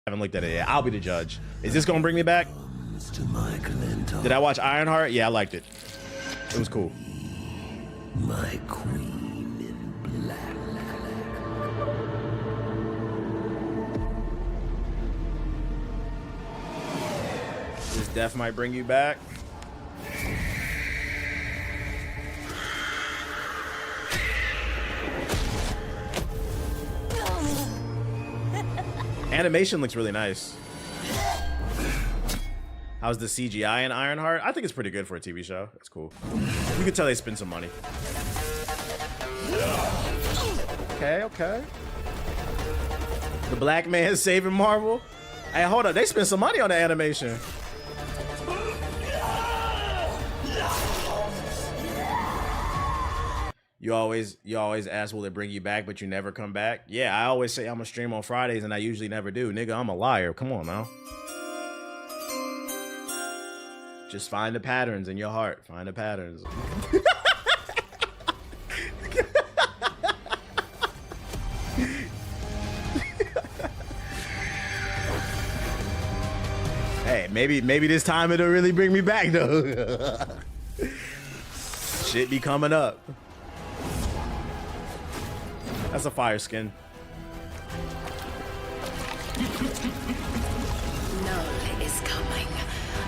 haven't looked at it yet. I'll be the judge. Is this gonna bring me back? Did I watch Ironheart? Yeah, I liked it. It was cool. My queen in black. This death might bring you back. Animation looks really nice. How's the CGI in Ironheart? I think it's pretty good for a TV show. It's cool. You can tell they spend some money. Okay, okay. The black man saving Marvel. Hey, hold up. They spent some money on the animation. You always ask, will it bring you back, but you never come back? Yeah, I always say I'm gonna stream on Fridays, and I usually never do. Nigga, I'm a liar. Come on now. Just find the patterns in your heart. Find the patterns. Hey, maybe this time it'll really bring me back though. Shit be coming up. That's a fire skin. No is coming,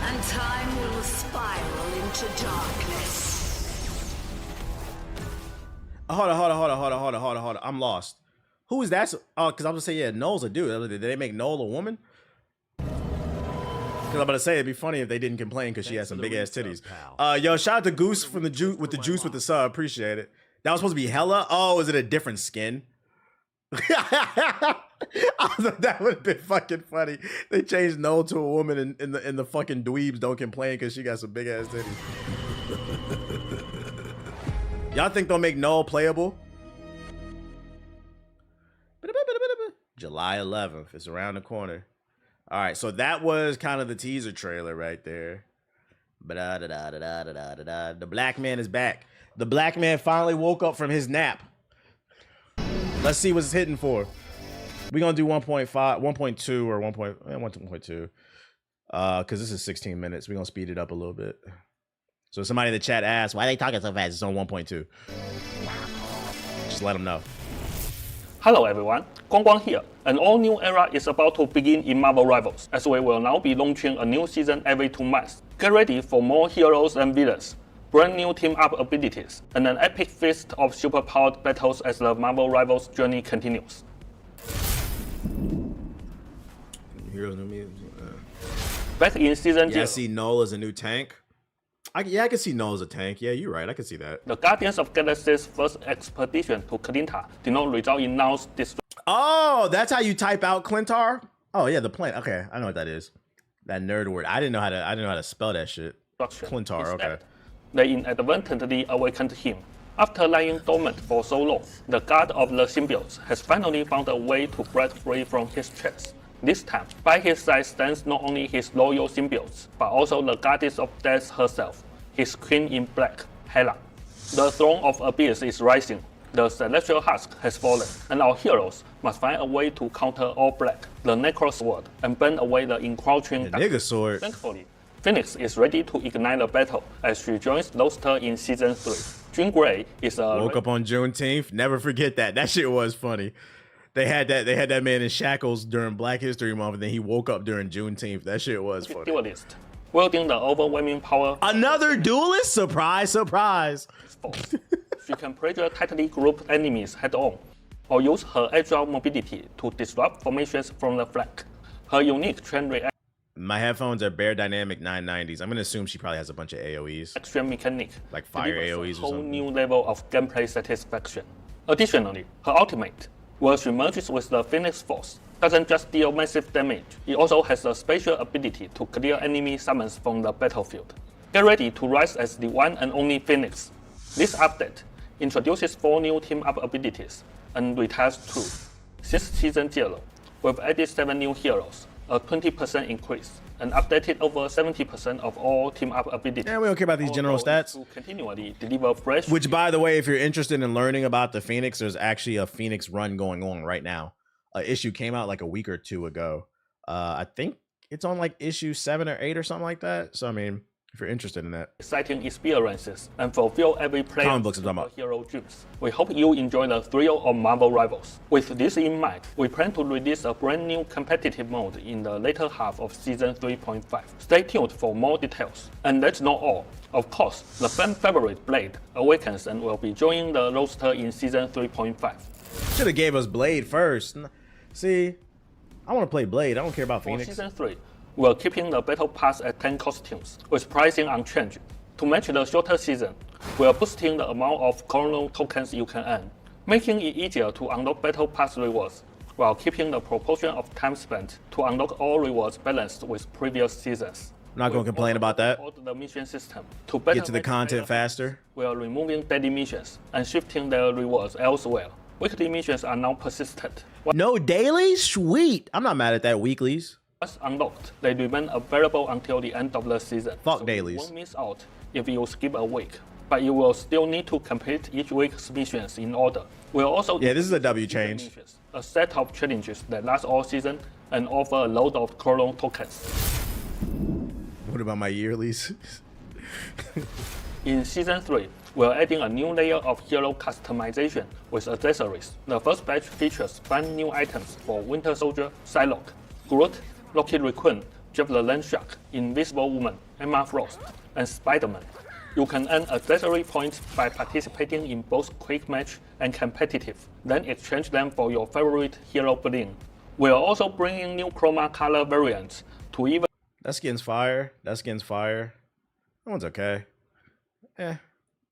and time will spiral into darkness. Hold on. I'm lost. Who is that? Oh, because I was gonna say, yeah, Noel's a dude. Did they make Noel a woman? Because I'm about to say it'd be funny if they didn't complain because she has some big ass titties. Yo, shout out to Goose from the juice with the sub. Appreciate it. That was supposed to be Hella. Oh, is it a different skin? I thought that would have been fucking funny. They changed Noel to a woman, and the fucking dweebs don't complain because she got some big ass titties. Y'all think they'll make Noel playable? July 11th. It's around the corner. All right, so that was kind of the teaser trailer right there. The black man is back. The black man finally woke up from his nap. Let's see what's hitting for. We're gonna do 1.5, 1.2, or 1.2. Because this is 16 minutes. We're gonna speed it up a little bit. So somebody in the chat asked, why are they talking so fast? It's on 1.2. Just let them know. Hello everyone, Guang here. An all-new era is about to begin in Marvel Rivals, as we will now be launching a new season every 2 months. Get ready for more heroes and villains, brand new team-up abilities, and an epic feast of super-powered battles as the Marvel Rivals journey continues. Heroes and mutants. Back in Season 0, I see Noel as a new tank. I can see Noel as a tank. Yeah, you're right. I can see that. the Guardians of Galaxy's first expedition to Kalinta did not result in Null's destruction. Oh, that's how you type out Clintar? Oh yeah, the plant. Okay, I know what that is. That nerd word. I didn't know how to spell that shit. Clintar, okay. They inadvertently awakened him. After lying dormant for so long, the god of the symbiotes has finally found a way to break free from his trance. This time, by his side stands not only his loyal symbiotes, but also the goddess of death herself, his queen in black, Hela. The throne of abyss is rising, the celestial husk has fallen, and our heroes must find a way to counter all black, the Necro Sword, and burn away the encroaching nigga sword. Thankfully, Phoenix is ready to ignite the battle as she joins Luster in Season 3. Jean Grey is a... Woke up on Juneteenth. Never forget that. That shit was funny. They had that man in shackles during Black History Month, and then he woke up during Juneteenth. That shit was funny. Duelist, wielding the overwhelming power. Another duelist? Surprise, surprise. She can pressure tightly grouped enemies head-on, or use her agile mobility to disrupt formations from the flank. Her unique chain reaction. My headphones are Bear Dynamic 990s. I'm gonna assume she probably has a bunch of AoEs. Action mechanic, like fire AoEs or something. A whole new level of gameplay satisfaction. Additionally, her ultimate, where she merges with the Phoenix Force, doesn't just deal massive damage, it also has a special ability to clear enemy summons from the battlefield. Get ready to rise as the one and only Phoenix. This update introduces 4 new team-up abilities and retires 2. Since Season 0, we've added 7 new heroes, a 20% increase, and updated over 70% of all team-up abilities. Yeah, we don't care about these general stats. To continually deliver fresh. Which, by the way, if you're interested in learning about the Phoenix, there's actually a Phoenix run going on right now. Issue came out like a week or 2 ago. I think it's on like issue 7 or 8 or something like that. So I mean, if you're interested in that. Exciting experiences and fulfill every player's Comic books I'm talking about. hero dreams. We hope you enjoy the thrill of Marvel Rivals. With this in mind, we plan to release a brand new competitive mode in the later half of Season 3.5. Stay tuned for more details. And that's not all. Of course, the fan favorite Blade awakens and will be joining the roster in Season 3.5. Should have gave us Blade first. See, I want to play Blade. I don't care about For Phoenix. Season 3, we're keeping the Battle Pass at 10 costumes, with pricing unchanged. To match the shorter season, we're boosting the amount of Chrono tokens you can earn, making it easier to unlock Battle Pass rewards, while keeping the proportion of time spent to unlock all rewards balanced with previous seasons. I'm not going to complain about that. The mission system to better Get to the match content player faster. We are removing daily missions and shifting their rewards elsewhere. Weekly missions are now persistent. No dailies? Sweet. I'm not mad at that. Weeklies. Once unlocked, they remain available until the end of the season. Fuck so dailies. You won't miss out if you skip a week, but you will still need to complete each week's missions in order. We'll also Yeah, this is a W change. missions, a set of challenges that last all season and offer a load of Chrono tokens. What about my yearlies? In Season 3, we're adding a new layer of hero customization with accessories. The first batch features 5 new items for Winter Soldier, Psylocke, Groot, Rocket Raccoon, Jeff the Land Shark, Invisible Woman, Emma Frost, and Spider-Man. You can earn accessory points by participating in both quick match and competitive, then exchange them for your favorite hero bling. We are also bringing new chroma color variants to even That skin's fire. That skin's fire. That one's okay. Eh.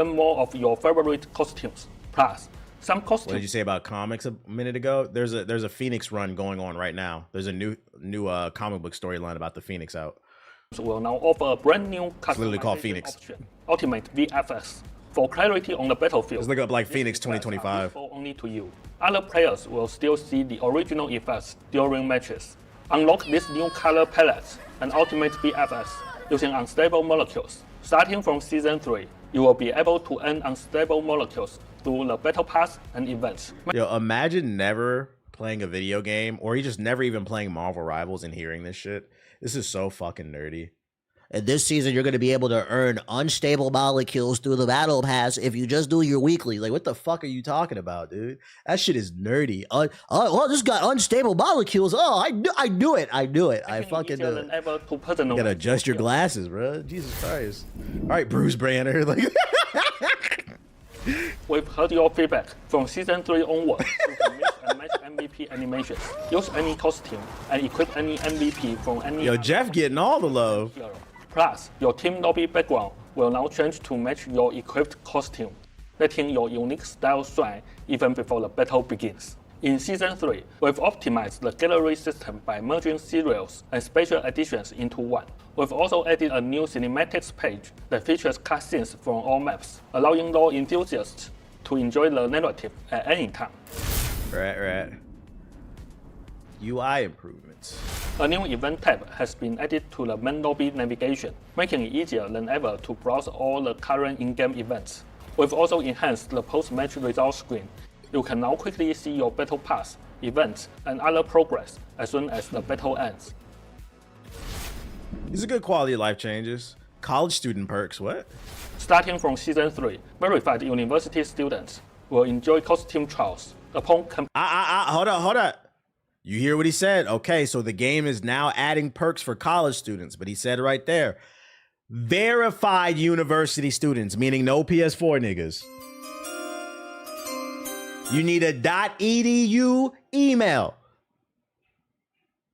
more of your favorite costumes. Plus, some What did costumes you say about comics a minute ago? There's a Phoenix run going on right now. There's a new comic book storyline about the Phoenix out. will now offer a brand new literally called customization Phoenix. option, Ultimate VFX. For clarity on the battlefield, Let's look up like these Phoenix effects are 2025. useful only to you. Other players will still see the original effects during matches. Unlock these new color palettes and Ultimate VFX using unstable molecules. Starting from Season 3, you will be able to earn unstable molecules through the Battle Pass and events. Yo, imagine never playing a video game, or you just never even playing Marvel Rivals and hearing this shit. This is so fucking nerdy. And this season, you're going to be able to earn unstable molecules through the battle pass if you just do your weekly. Like, what the fuck are you talking about, dude? That shit is nerdy. Oh, this got unstable molecules. Oh, I knew it. I Making fucking easier knew than it. ever to personalize You gotta adjust your glasses, bro. Jesus Christ. All right, Bruce Banner. Like, We've heard your feedback. From Season 3 onward, you can mix and match MVP animations. Use any costume and equip any MVP from any yo, Jeff getting all the love. hero. Plus, your team lobby background will now change to match your equipped costume, letting your unique style shine even before the battle begins. In Season 3, we've optimized the gallery system by merging serials and special editions into one. We've also added a new cinematics page that features cutscenes from all maps, allowing lore enthusiasts to enjoy the narrative at any time. Right. UI improvements. A new event tab has been added to the main lobby navigation, making it easier than ever to browse all the current in-game events. We've also enhanced the post-match results screen. You can now quickly see your battle pass, events, and other progress as soon as the battle ends. These are good quality of life changes. College student perks, what? Starting from Season 3, verified university students will enjoy costume trials upon Hold up. You hear what he said? Okay, so the game is now adding perks for college students, but he said right there, verified university students, meaning no PS4 niggas. You need a .edu email,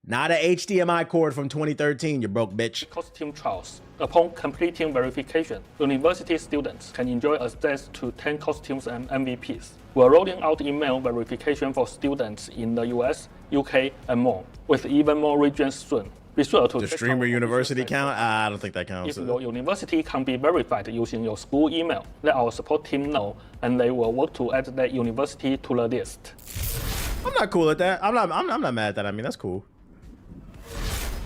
not a HDMI cord from 2013, you broke bitch. costume trials. Upon completing verification, university students can enjoy access to 10 costumes and MVPs. We're rolling out email verification for students in the US, UK, and more, with even more regions soon. Be sure to The check streamer out university official count? I don't think that If counts. your university can be verified using your school email, let our support team know, and they will work to add that university to the list. I'm not cool at that. I'm not mad at that. I mean, that's cool.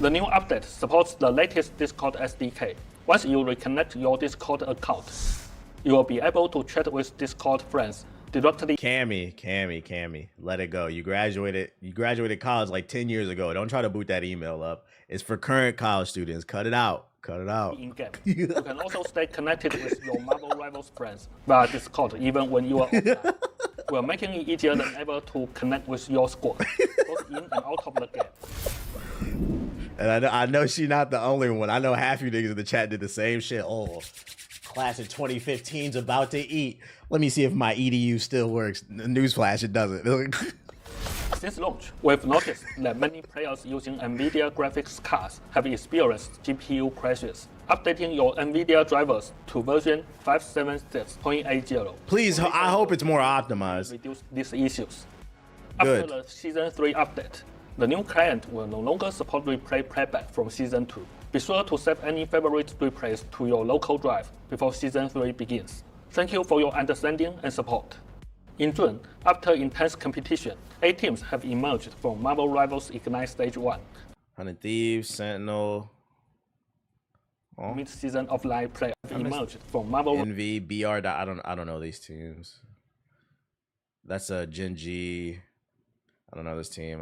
The new update supports the latest Discord SDK. Once you reconnect your Discord account, you will be able to chat with Discord friends directly Cammy, let it go. You graduated college like 10 years ago. Don't try to boot that email up. It's for current college students. Cut it out. in-game. You can also stay connected with your Marvel Rivals friends via Discord even when you are offline. We're making it easier than ever to connect with your squad, both in and out of the game. And I know she's not the only one. I know half you niggas in the chat did the same shit. Oh, class of 2015's about to eat. Let me see if my EDU still works. Newsflash, it doesn't. Since launch, we've noticed that many players using NVIDIA graphics cards have experienced GPU crashes. Updating your NVIDIA drivers to version 576.80. Please, I hope it's more optimized. Reduce these issues. Good. After the Season 3 update, the new client will no longer support replay playback from Season 2. Be sure to save any favorite replays to your local drive before Season 3 begins. Thank you for your understanding and support. In June, after intense competition, 8 teams have emerged from Marvel Rivals Ignite Stage 1. 100 Thieves, Sentinel, Mid-season offline play have emerged from Marvel NV, BR. I don't know these teams. That's a Gen G. I don't know this team.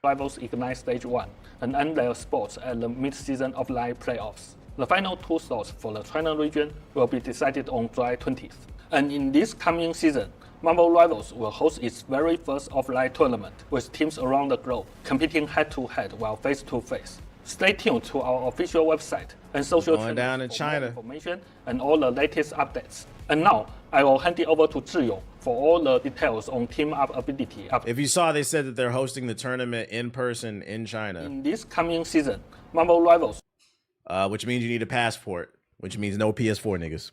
Rivals Ignite Stage 1 and end their sports at the mid-season offline playoffs. The final 2 slots for the China region will be decided on July 20th. And in this coming season, Marvel Rivals will host its very first offline tournament with teams around the globe competing head-to-head while face-to-face. Stay tuned to our official website and social Going down in for China. more information and all the latest updates. And now, I will hand it over to Zhiyong for all the details on Team Up ability updates. If you saw, they said that they're hosting the tournament in person in China, In this coming season, Marvel Rivals which means you need a passport, which means no PS4 niggas.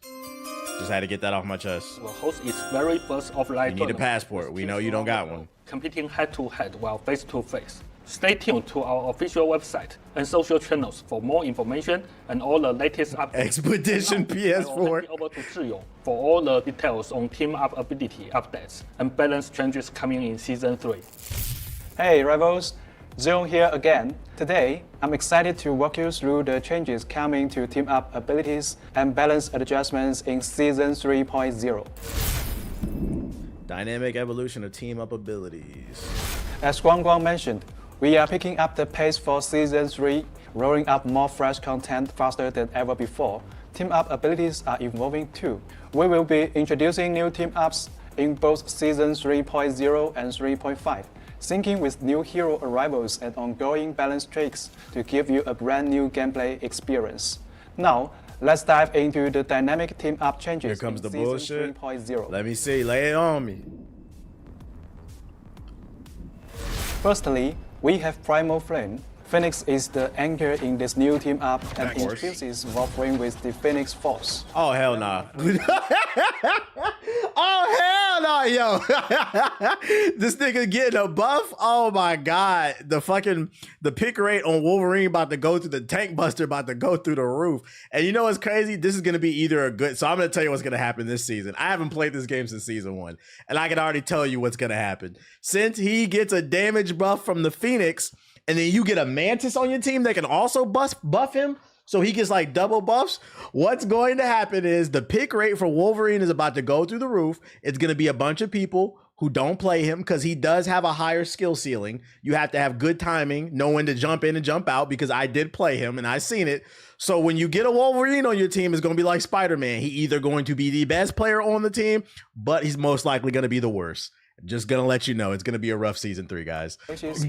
Just had to get that off my chest. will host its very first offline You need a tournament passport. with We teams know you don't around got the globe one. Competing head-to-head while face-to-face. Stay tuned to our official website and social channels for more information and all the latest updates. Expedition Now, I will hand PS4. it over to Zhiyong for all the details on Team Up ability updates and balance changes coming in Season 3. Hey Rivals, Zion here again. Today, I'm excited to walk you through the changes coming to Team Up abilities and balance adjustments in Season 3.0. Dynamic evolution of team up abilities. As Guang Guang mentioned, we are picking up the pace for Season 3, rolling up more fresh content faster than ever before. Team Up abilities are evolving too. We will be introducing new team ups in both Season 3.0 and 3.5, syncing with new hero arrivals and ongoing balance tricks to give you a brand new gameplay experience. Now, let's dive into the dynamic team up changes Here comes in the Season bullshit. 3.0. Let me see. Lay it on me. Firstly, we have Primal Flame. Phoenix is the anchor in this new team up and Of course. introduces Wolverine with the Phoenix Force. Oh hell nah. Oh hell nah, yo. This nigga getting a buff. Oh my god. The pick rate on Wolverine about to go through the tank buster, about to go through the roof. And you know what's crazy? This is gonna be either a good. So I'm gonna tell you what's gonna happen this season. I haven't played this game since Season 1, and I can already tell you what's gonna happen. Since he gets a damage buff from the Phoenix, and then you get a Mantis on your team that can also buff him, so he gets like double buffs. What's going to happen is the pick rate for Wolverine is about to go through the roof. It's going to be a bunch of people who don't play him because he does have a higher skill ceiling. You have to have good timing, know when to jump in and jump out, because I did play him and I've seen it. So when you get a Wolverine on your team, it's going to be like Spider-Man. He's either going to be the best player on the team, but he's most likely going to be the worst. Just going to let you know, it's going to be a rough Season 3, guys. Which is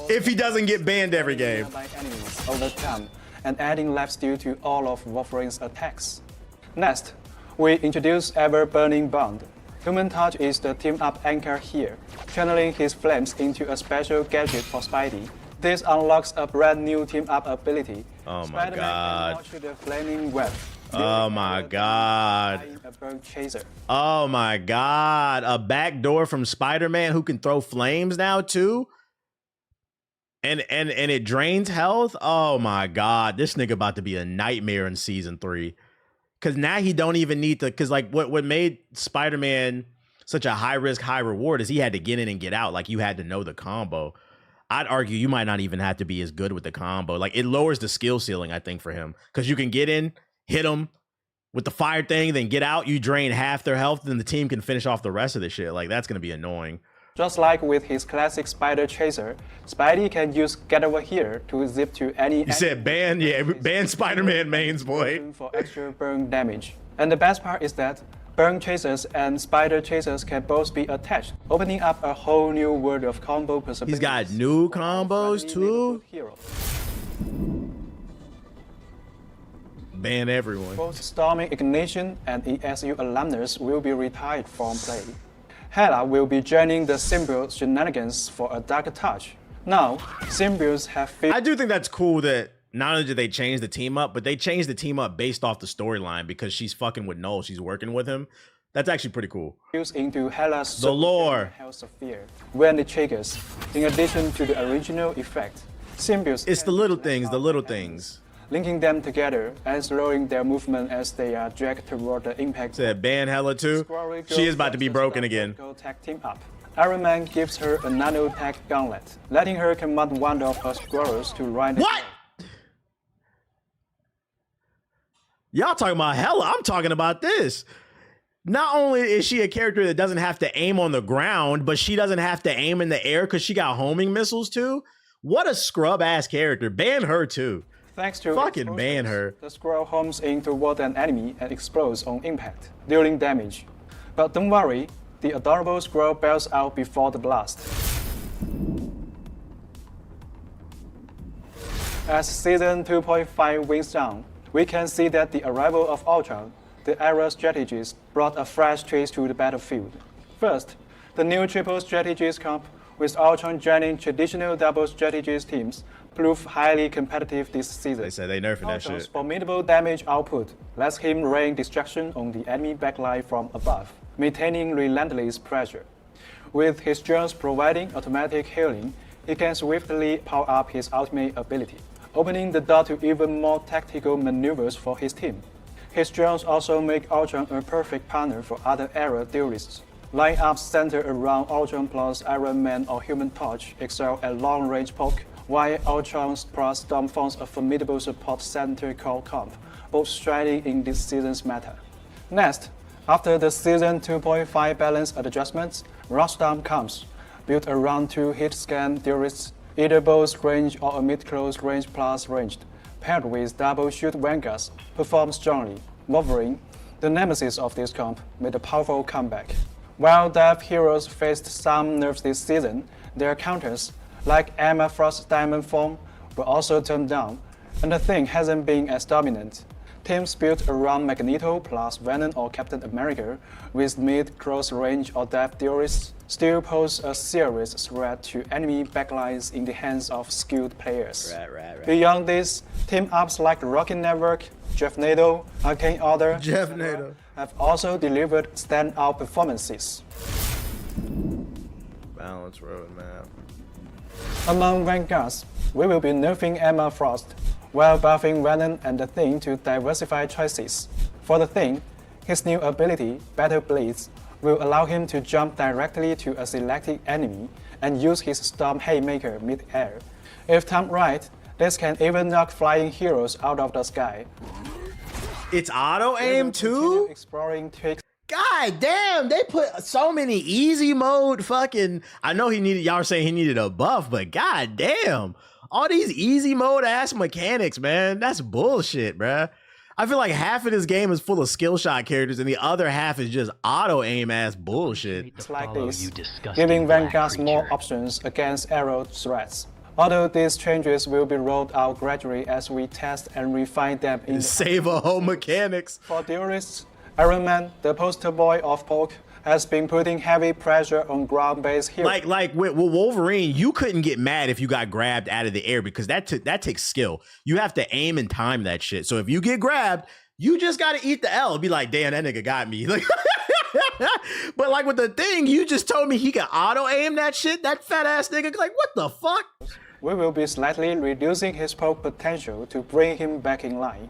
If he doesn't get banned every game. By enemies all the time and adding lifesteal to all of Wolverine's attacks. Next, we introduce Ever Burning Bond. Human Touch is the team up anchor here, channeling his flames into a special gadget for Spidey. This unlocks a brand new team up ability. Oh my Spider-Man God. can launch the flaming web. Oh my God. A bird chaser. Oh my God. A backdoor from Spider-Man who can throw flames now too? And it drains health? Oh my God. This nigga about to be a nightmare in Season 3. Cause now he don't even need to, cause like what made Spider-Man such a high risk, high reward is he had to get in and get out. Like you had to know the combo. I'd argue you might not even have to be as good with the combo. Like it lowers the skill ceiling, I think, for him. Cause you can get in, hit him, with the fire thing, then get out, you drain half their health, then the team can finish off the rest of the shit. Like, that's gonna be annoying. Just like with his classic Spider Chaser, Spidey can use Get Over Here to zip to any... You said ban, yeah, ban Spider-Man mains, boy. ...for extra burn damage. And the best part is that Burn Chasers and Spider Chasers can both be attached, opening up a whole new world of combo possibilities. He's got new combos too. Ban everyone. Both Storming Ignition and ESU alumnus will be retired from play. Hela will be joining the Symbiote shenanigans for a darker touch. Now, Symbiotes have... I do think that's cool that not only did they change the team up, but they changed the team up based off the storyline because she's fucking with Null. She's working with him. That's actually pretty cool. ...into Hela's... The lore. House of Fear when it triggers. In addition to the original effect, Symbiotes... It's the little things, the little things. Linking them together and slowing their movement as they are dragged toward the impact. Said ban Hela too. She is about to be broken again. Tag team up. Iron Man gives her a nano tech gauntlet, letting her command one of her squirrels to ride. What? Y'all talking about Hela? I'm talking about this. Not only is she a character that doesn't have to aim on the ground, but she doesn't have to aim in the air because she got homing missiles too. What a scrub ass character. Ban her too. Thanks to fucking ban her. The squirrel homes in toward an enemy and explodes on impact, dealing damage. But don't worry, the adorable squirrel bails out before the blast. As Season 2.5 winds down, we can see that the arrival of Ultron, the era strategist, brought a fresh twist to the battlefield. First, the new triple strategies comp, with Ultron joining traditional double strategies teams, proved highly competitive this season. They said they nerfing that Ultron's shit. formidable damage output lets him rain destruction on the enemy backline from above, maintaining relentless pressure. With his drones providing automatic healing, he can swiftly power up his ultimate ability, opening the door to even more tactical maneuvers for his team. His drones also make Ultron a perfect partner for other era duelists. Lineups centered around Ultron plus Iron Man or Human Torch excel at long-range poke, while Ultron's plus Stormfront's a formidable support center called comp, both striding in this season's meta. Next, after the Season 2.5 balance adjustments, Rockstorm comes, built around two hit-scan duelists, either both range or a mid-close range plus ranged, paired with double-shoot Vanguards, perform strongly. Wolverine, the nemesis of this comp, made a powerful comeback. While Death heroes faced some nerfs this season, their counters, like Emma Frost's Diamond Form, were also turned down, and the Thing hasn't been as dominant. Teams built around Magneto plus Venom or Captain America, with mid-close range or depth duelists, still pose a serious threat to enemy backlines in the hands of skilled players. Right. Beyond this, team-ups like Rocket Network, Jeff Nato, Arcane Order, Jeff Nato have also delivered standout performances. Balance roadmap. Among Vanguards, we will be nerfing Emma Frost, while buffing Venom and the Thing to diversify choices. For the Thing, his new ability, Battle Blitz, will allow him to jump directly to a selected enemy and use his Storm Haymaker mid-air. If timed right, this can even knock flying heroes out of the sky. It's auto aim too? Exploring tricks. God damn, they put so many easy mode fucking. I know y'all are saying he needed a buff, but god damn. All these easy mode ass mechanics, man. That's bullshit, bruh. I feel like half of this game is full of skill shot characters and the other half is just auto aim ass bullshit. It's like this, giving Vanguards more options against arrow threats. Although these changes will be rolled out gradually as we test and refine them in save a whole mechanics. For duelists, Iron Man, the poster boy of poke, has been putting heavy pressure on ground-based heroes. Like with Wolverine, you couldn't get mad if you got grabbed out of the air because that takes skill. You have to aim and time that shit. So if you get grabbed, you just gotta eat the L. Be like, damn, that nigga got me. Like, but like with the Thing, you just told me he could auto aim that shit. That fat ass nigga, like, what the fuck? We will be slightly reducing his poke potential to bring him back in line.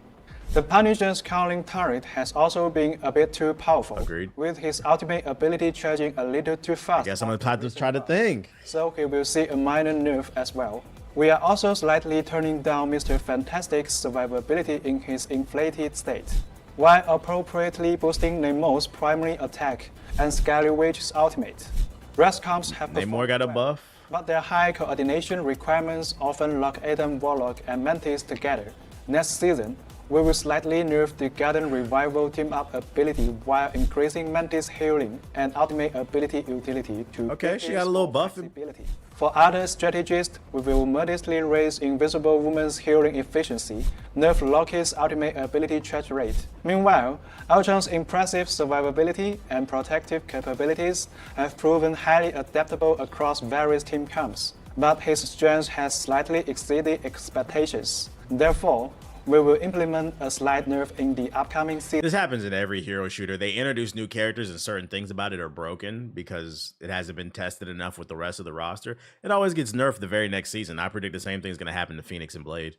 The Punisher's Cowling Turret has also been a bit too powerful. Agreed. With his ultimate ability charging a little too fast. I guess I'm gonna try to think. So he will see a minor nerf as well. We are also slightly turning down Mr. Fantastic's survivability in his inflated state. while appropriately boosting Namor's primary attack and Scarlet Witch's ultimate. Rest comps have Namor got a well, buff. but their high coordination requirements often lock Adam Warlock and Mantis together. Next season, we will slightly nerf the Garden Revival team-up ability while increasing Mantis' healing and ultimate ability utility to Okay, she got a little buff. flexibility. For other strategists, we will modestly raise Invisible Woman's healing efficiency, nerf Loki's ultimate ability charge rate. Meanwhile, Ultron's impressive survivability and protective capabilities have proven highly adaptable across various team comps, but his strength has slightly exceeded expectations. Therefore, we will implement a slight nerf in the upcoming season. This happens in every hero shooter. They introduce new characters and certain things about it are broken because it hasn't been tested enough with the rest of the roster. It always gets nerfed the very next season. I predict the same thing is going to happen to Phoenix and Blade.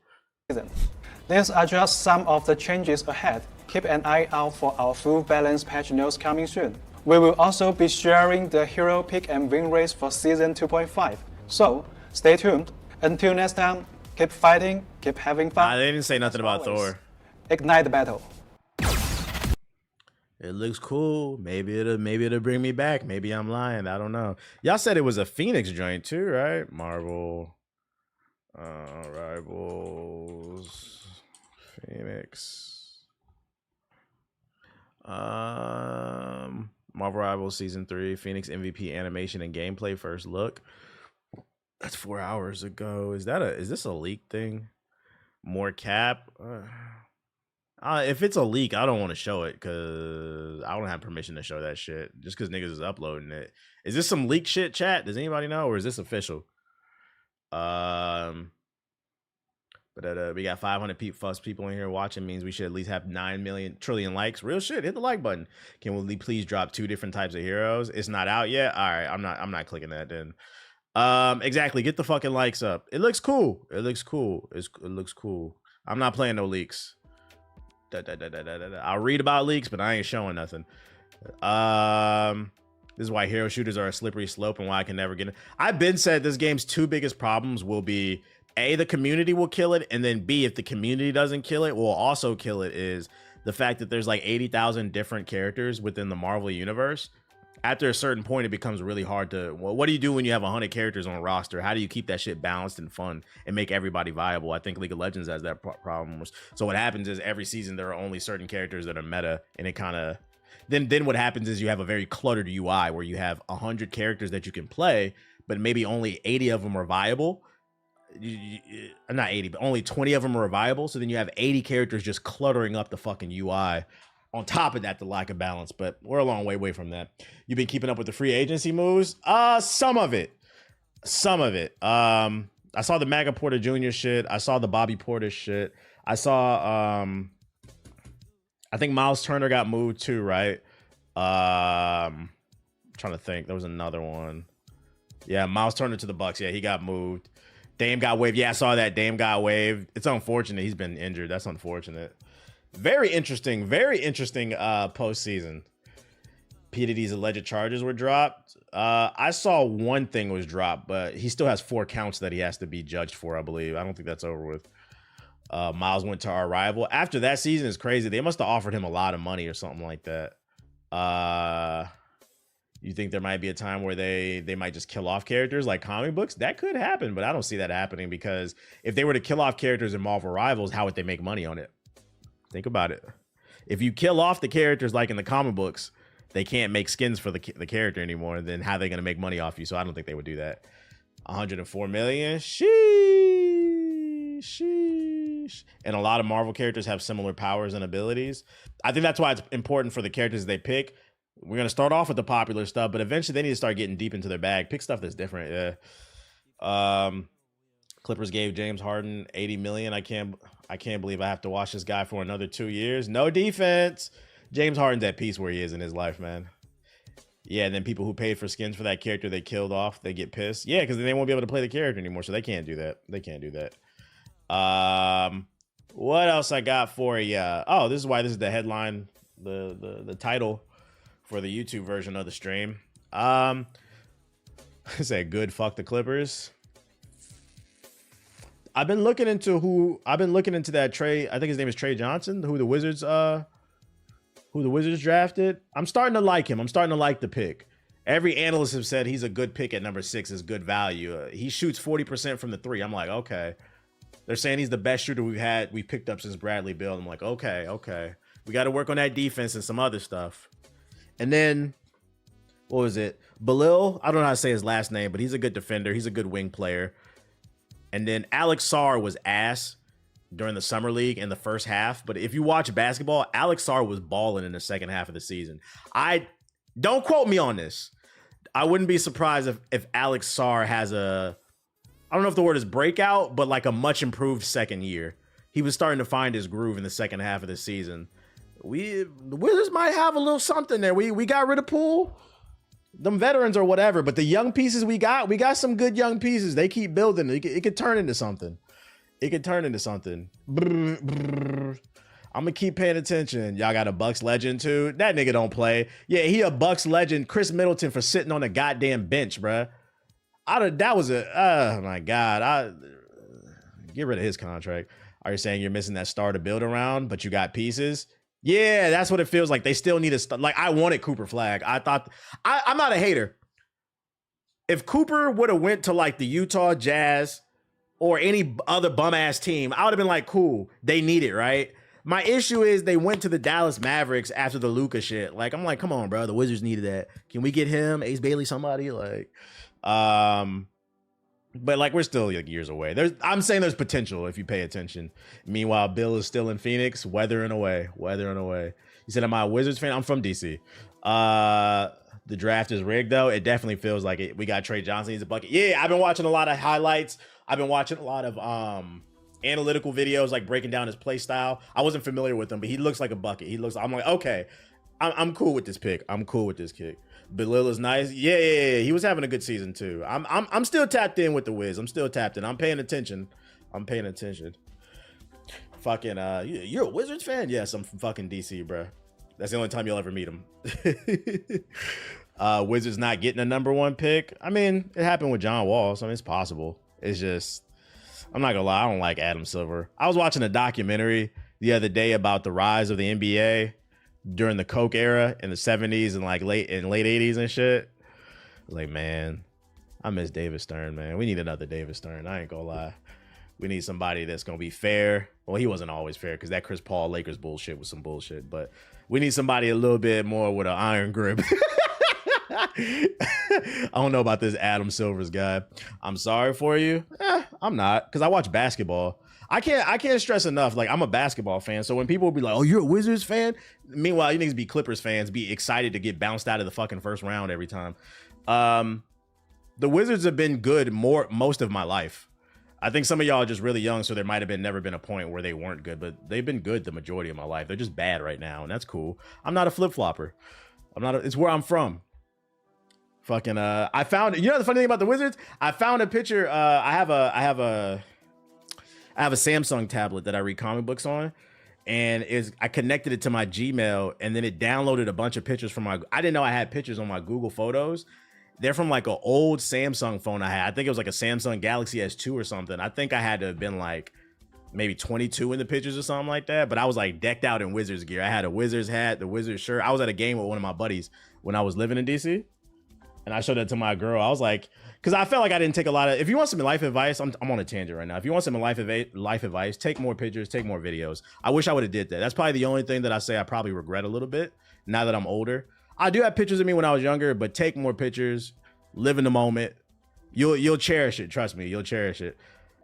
These are just some of the changes ahead. Keep an eye out for our full balance patch notes coming soon. We will also be sharing the hero pick and win rates for Season 2.5. So, stay tuned. Until next time, keep fighting, keep having fun. They didn't say nothing about always, Thor. Ignite the battle. It looks cool. Maybe it'll bring me back. Maybe I'm lying. I don't know. Y'all said it was a Phoenix joint too, right? Marvel Rivals Phoenix. Marvel Rivals Season 3 Phoenix MVP animation and gameplay first look. That's 4 hours ago. Is this a leak thing? More cap? If it's a leak, I don't want to show it because I don't have permission to show that shit. Just because niggas is uploading it. Is this some leak shit, chat? Does anybody know, or is this official? But we got 500 plus people in here watching. Means we should at least have 9 trillion likes. Real shit. Hit the like button. Can we please drop 2 different types of heroes? It's not out yet. All right, I'm not clicking that then. Exactly. Get the fucking likes up. It looks cool. It looks cool. It looks cool. I'm not playing no leaks. I'll read about leaks, but I ain't showing nothing. This is why hero shooters are a slippery slope and why I can never get it. I've been said this game's 2 biggest problems will be A, the community will kill it, and then B, if the community doesn't kill it, will also kill it is the fact that there's like 80,000 different characters within the Marvel universe. After a certain point, it becomes really hard to, well, what do you do when you have 100 characters on a roster? How do you keep that shit balanced and fun and make everybody viable? I think League of Legends has that problem. So what happens is every season, there are only certain characters that are meta, and it kind of, then what happens is you have a very cluttered UI where you have 100 characters that you can play, but maybe only 80 of them are viable. Not 80, but only 20 of them are viable. So then you have 80 characters just cluttering up the fucking UI. On top of that, the lack of balance, but we're a long way away from that. You've been keeping up with the free agency moves? Some of it. I saw the Maga Porter Jr. shit. I saw the Bobby Porter shit. I saw, I think Miles Turner got moved too, right? Trying to think. There was another one. Yeah, Miles Turner to the Bucks. Yeah, he got moved. Dame got waived. Yeah, I saw that. Dame got waived. It's unfortunate. He's been injured. That's unfortunate. Very interesting postseason. P. Diddy's alleged charges were dropped. I saw one thing was dropped, but he still has 4 counts that he has to be judged for, I believe. I don't think that's over with. Miles went to our rival. After that season is crazy. They must have offered him a lot of money or something like that. You think there might be a time where they might just kill off characters like comic books? That could happen, but I don't see that happening because if they were to kill off characters in Marvel Rivals, how would they make money on it? Think about it. If you kill off the characters like in the comic books, they can't make skins for the character anymore. Then how are they going to make money off you? So I don't think they would do that. 104 million. Sheesh. And a lot of Marvel characters have similar powers and abilities. I think that's why it's important for the characters they pick. We're going to start off with the popular stuff, but eventually they need to start getting deep into their bag. Pick stuff that's different. Yeah. Clippers gave James Harden 80 million. I can't believe I have to watch this guy for another 2 years. No defense. James Harden's at peace where he is in his life, man. Yeah, and then people who paid for skins for that character they killed off, they get pissed. Yeah, because then they won't be able to play the character anymore, so they can't do that. What else I got for you? Oh, this is why this is the headline, the title for the YouTube version of the stream. Say good fuck the Clippers. I've been looking into that Trey, I think his name is Trey Johnson, who the Wizards who the Wizards drafted. I'm starting to like him. I'm starting to like the pick. Every analyst have said he's a good pick at number 6, is good value. He shoots 40% from the 3. I'm like, okay. They're saying he's the best shooter we picked up since Bradley Beal. I'm like, okay. We got to work on that defense and some other stuff. And then, what was it? Belil, I don't know how to say his last name, but he's a good defender. He's a good wing player. And then Alex Sarr was ass during the summer league in the first half. But if you watch basketball, Alex Sarr was balling in the second half of the season. Don't quote me on this. I wouldn't be surprised if Alex Sarr has I don't know if the word is breakout, but like a much improved second year. He was starting to find his groove in the second half of the season. The Wizards might have a little something there. We got rid of Poole, them veterans or whatever, but the young pieces we got some good young pieces. They keep building. It could turn into something. I'm gonna keep paying attention. Y'all got a Bucks legend too. That nigga don't play. Yeah, he a Bucks legend. Chris Middleton for sitting on a goddamn bench, bruh. Oh my God. Get rid of his contract. Are you saying you're missing that star to build around, but you got pieces? Yeah, that's what it feels like. They still need like I wanted Cooper Flag. I'm not a hater. If Cooper would have went to like the Utah Jazz or any other bum ass team, I would have been like, cool. They need it, right? My issue is they went to the Dallas Mavericks after the Luka shit. Like, I'm like, come on, bro. The Wizards needed that. Can we get him, Ace Bailey, somebody? Like, but like we're still like years away. I'm saying there's potential if you pay attention. Meanwhile, Bill is still in Phoenix, weathering away. You said, am I a Wizards fan? I'm from DC. The draft is rigged though. It definitely feels like it. We got Trey Johnson. He's a bucket. Yeah, I've been watching a lot of highlights. I've been watching a lot of analytical videos, like breaking down his play style. I wasn't familiar with him, but he looks like a bucket. I'm like, okay, I'm cool with this pick. I'm cool with this kick. Belil is nice. Yeah. He was having a good season too. I'm still tapped in with the Wiz. I'm still tapped in. I'm paying attention. Fucking you're a Wizards fan? Yes, I'm from fucking DC, bro. That's the only time you'll ever meet him. Wizards not getting a number 1 pick. I mean, it happened with John Wall, so I mean, it's possible. It's just, I'm not gonna lie, I don't like Adam Silver. I was watching a documentary the other day about the rise of the NBA during the Coke era in the 70s and like late 80s and shit. Like, man, I miss David Stern, man. We need another David Stern. I ain't gonna lie. We need somebody that's gonna be fair. Well, he wasn't always fair because that Chris Paul Lakers bullshit was some bullshit, but we need somebody a little bit more with an iron grip. I don't know about this Adam Silver's guy. I'm sorry for you. I'm not, because I watch basketball. I can't stress enough. Like, I'm a basketball fan. So when people will be like, oh, you're a Wizards fan? Meanwhile, you niggas be Clippers fans, be excited to get bounced out of the fucking first round every time. The Wizards have been good most of my life. I think some of y'all are just really young, so there might have never been a point where they weren't good, but they've been good the majority of my life. They're just bad right now, and that's cool. I'm not a flip-flopper. it's where I'm from. Fucking I found, you know the funny thing about the Wizards? I found a picture. I have a Samsung tablet that I read comic books on, and I connected it to my Gmail, and then it downloaded a bunch of pictures from I didn't know I had pictures on my Google Photos. They're from like an old Samsung phone I had. I think it was like a Samsung Galaxy S2 or something. I think I had to have been like maybe 22 in the pictures or something like that. But I was like decked out in Wizards gear. I had a Wizards hat, the Wizards shirt. I was at a game with one of my buddies when I was living in DC. And I showed that to my girl. I was like, because I felt like I didn't take a lot of, if you want some life advice, I'm on a tangent right now. If you want some life advice, take more pictures, take more videos. I wish I would have did that. That's probably the only thing that I say I probably regret a little bit now that I'm older. I do have pictures of me when I was younger, but take more pictures, live in the moment. You'll cherish it. Trust me, you'll cherish it.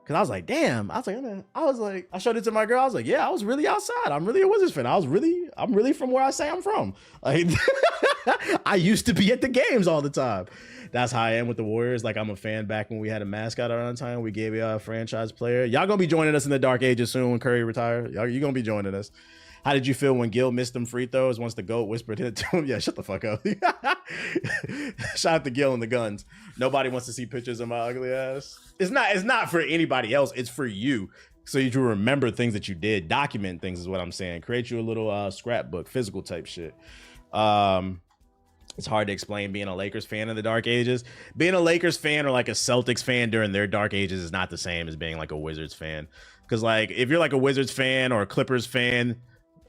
Cause I was like, damn. I showed it to my girl. I was like, yeah, I was really outside. I'm really a Wizards fan. I'm really from where I say I'm from. Like, I used to be at the games all the time. That's how I am with the Warriors. Like, I'm a fan back when we had a mascot around time. We gave you a franchise player. Y'all gonna be joining us in the dark ages soon when Curry retire. You gonna be joining us. How did you feel when Gil missed them free throws once the GOAT whispered it to him? Yeah, shut the fuck up. Shout out to Gil and the Guns. Nobody wants to see pictures of my ugly ass. It's not for anybody else. It's for you. So you remember things that you did. Document things is what I'm saying. Create you a little scrapbook, physical type shit. It's hard to explain being a Lakers fan in the dark ages. Being a Lakers fan or like a Celtics fan during their dark ages is not the same as being like a Wizards fan. Because like if you're like a Wizards fan or a Clippers fan,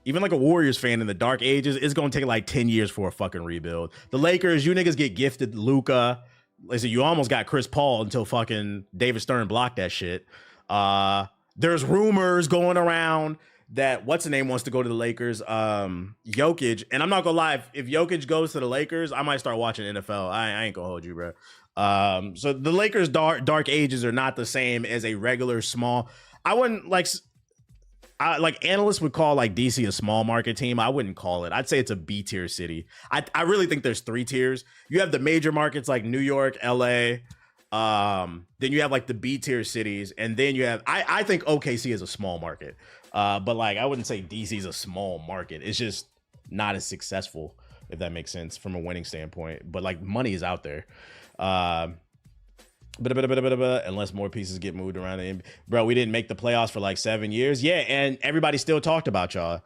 even like a Warriors fan in the dark ages, it's gonna take like 10 years for a fucking rebuild. The Lakers, you niggas get gifted Luka. Listen, you almost got Chris Paul until fucking David Stern blocked that shit. There's rumors going around that what's the name wants to go to the Lakers, Jokic. And I'm not gonna lie, if Jokic goes to the Lakers, I might start watching NFL. I ain't gonna hold you, bro. So the Lakers dark ages are not the same as a regular small. I wouldn't like analysts would call like DC a small market team. I wouldn't call it. I'd say it's a B tier city. I really think there's 3 tiers. You have the major markets like New York, LA. Then you have like the B tier cities, and then you have I think OKC is a small market. But like I wouldn't say DC is a small market. It's just not as successful, if that makes sense from a winning standpoint. But like money is out there. Unless more pieces get moved around. Bro, we didn't make the playoffs for like 7 years. Yeah, and everybody still talked about y'all.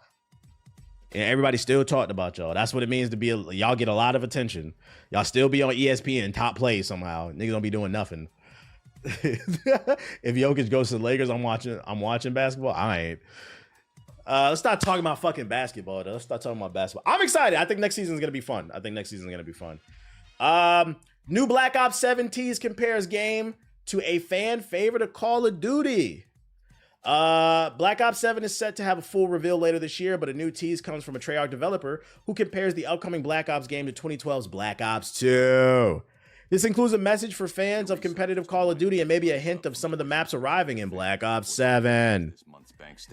And everybody still talked about y'all. That's what it means to be y'all get a lot of attention. Y'all still be on ESPN, top play somehow. Niggas don't be doing nothing. If Jokic goes to the Lakers, I'm watching basketball. I ain't. Let's start talking about fucking basketball though. Let's start talking about basketball. I'm excited. I think next season is gonna be fun. New Black Ops 7 tease compares game to a fan favorite of Call of Duty. Black Ops 7 is set to have a full reveal later this year, but a new tease comes from a Treyarch developer who compares the upcoming Black Ops game to 2012's Black Ops 2. This includes a message for fans of competitive Call of Duty and maybe a hint of some of the maps arriving in Black Ops 7.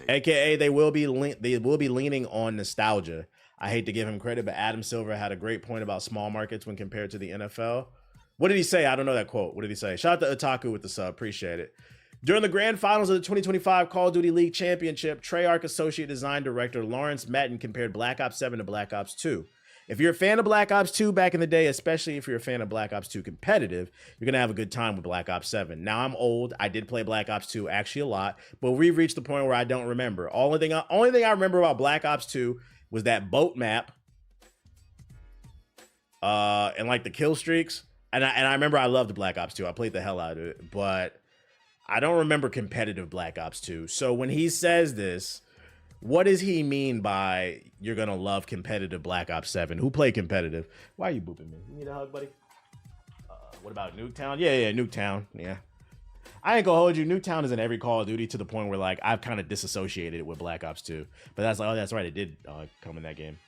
AKA they will be leaning on nostalgia. I hate to give him credit, but Adam Silver had a great point about small markets when compared to the NFL. What did he say? I don't know that quote. What did he say? Shout out to Otaku with the sub. Appreciate it. During the grand finals of the 2025 Call of Duty League Championship, Treyarch Associate Design Director Lawrence Matten compared Black Ops 7 to Black Ops 2. If you're a fan of Black Ops 2 back in the day, especially if you're a fan of Black Ops 2 competitive, you're going to have a good time with Black Ops 7. Now, I'm old. I did play Black Ops 2 actually a lot, but we've reached the point where I don't remember. Only thing I remember about Black Ops 2 was that boat map and like the kill streaks. And I remember I loved Black Ops 2. I played the hell out of it, but I don't remember competitive Black Ops 2. So when he says this, what does he mean by you're going to love competitive Black Ops 7? Who played competitive? Why are you booping me? You need a hug, buddy? What about Nuketown? Yeah, Nuketown. Yeah. I ain't gonna hold you. Nuketown is in every Call of Duty to the point where like I've kind of disassociated it with Black Ops 2. But that's like, oh, that's right. It did come in that game.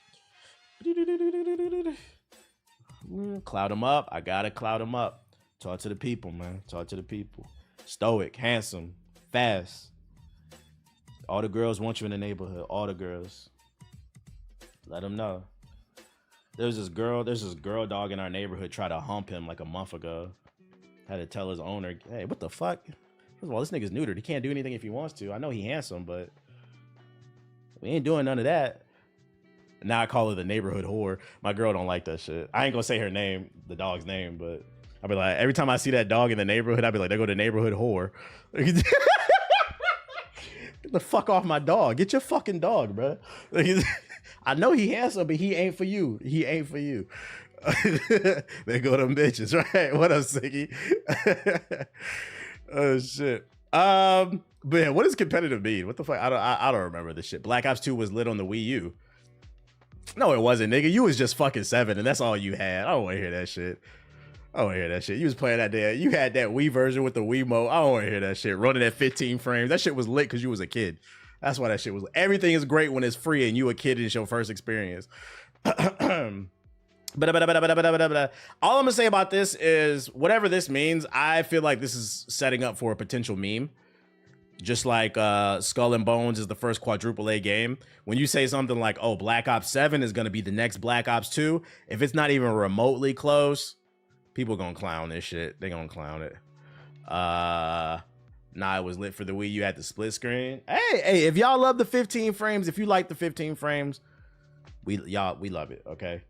Cloud him up. I gotta cloud him up. Talk to the people, man. Talk to the people. Stoic, handsome, fast. All the girls want you in the neighborhood. All the girls. Let them know. There's this girl dog in our neighborhood tried to hump him like a month ago. Had to tell his owner, hey, what the fuck? First of all, this nigga's neutered. He can't do anything if he wants to. I know he handsome, but we ain't doing none of that. Now I call her the neighborhood whore. My girl don't like that shit. I ain't gonna say her name, the dog's name, but I'll be like, every time I see that dog in the neighborhood, I'll be like, they go to neighborhood whore. Get the fuck off my dog. Get your fucking dog, bro. I know he handsome, but he ain't for you. He ain't for you. They go to them bitches, right? What up, Siggy? Oh shit. But yeah, what does competitive mean? What the fuck? I don't remember this shit. Black Ops 2 was lit on the Wii U. No, it wasn't, nigga. You was just fucking 7, and that's all you had. I don't want to hear that shit. I don't want to hear that shit. You was playing that day. You had that Wii version with the Wiimote. I don't want to hear that shit. Running at 15 frames. That shit was lit because you was a kid. That's why that shit was lit. Everything is great when it's free and you a kid and it's your first experience. All I'm gonna say about this is whatever this means, I feel like this is setting up for a potential meme. Just like Skull and Bones is the first quadruple A game. When you say something like, oh, Black Ops 7 is going to be the next Black Ops 2, if it's not even remotely close, people going to clown this shit. They going to clown it. Nah, it was lit for the Wii. You had the split screen. Hey, if y'all love the 15 frames, if you like the 15 frames, we love it, okay?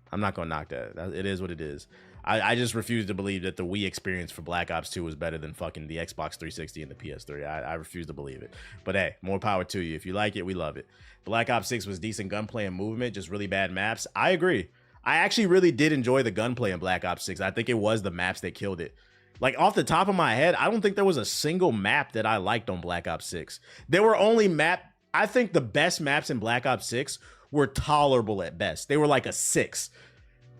I'm not going to knock that. It is what it is. I just refuse to believe that the Wii experience for Black Ops 2 was better than fucking the Xbox 360 and the PS3. I refuse to believe it. But hey, more power to you. If you like it, we love it. Black Ops 6 was decent gunplay and movement, just really bad maps. I agree. I actually really did enjoy the gunplay in Black Ops 6. I think it was the maps that killed it. Like off the top of my head, I don't think there was a single map that I liked on Black Ops 6. There were only I think the best maps in Black Ops 6 were tolerable at best. They were like a 6.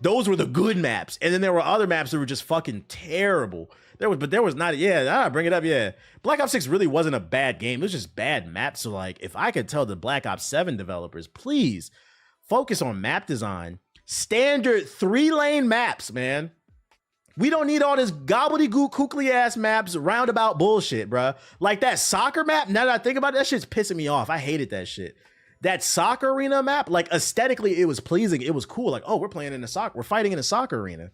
Those were the good maps. And then there were other maps that were just fucking terrible. There was not, yeah, bring it up, yeah. Black Ops 6 really wasn't a bad game. It was just bad maps. So like, if I could tell the Black Ops 7 developers, please focus on map design. Standard 3-lane maps, man. We don't need all this gobbledygook, kookly ass maps, roundabout bullshit, bruh. Like that soccer map, now that I think about it, that shit's pissing me off. I hated that shit. That soccer arena map, like aesthetically, it was pleasing. It was cool. Like, oh, we're fighting in a soccer arena.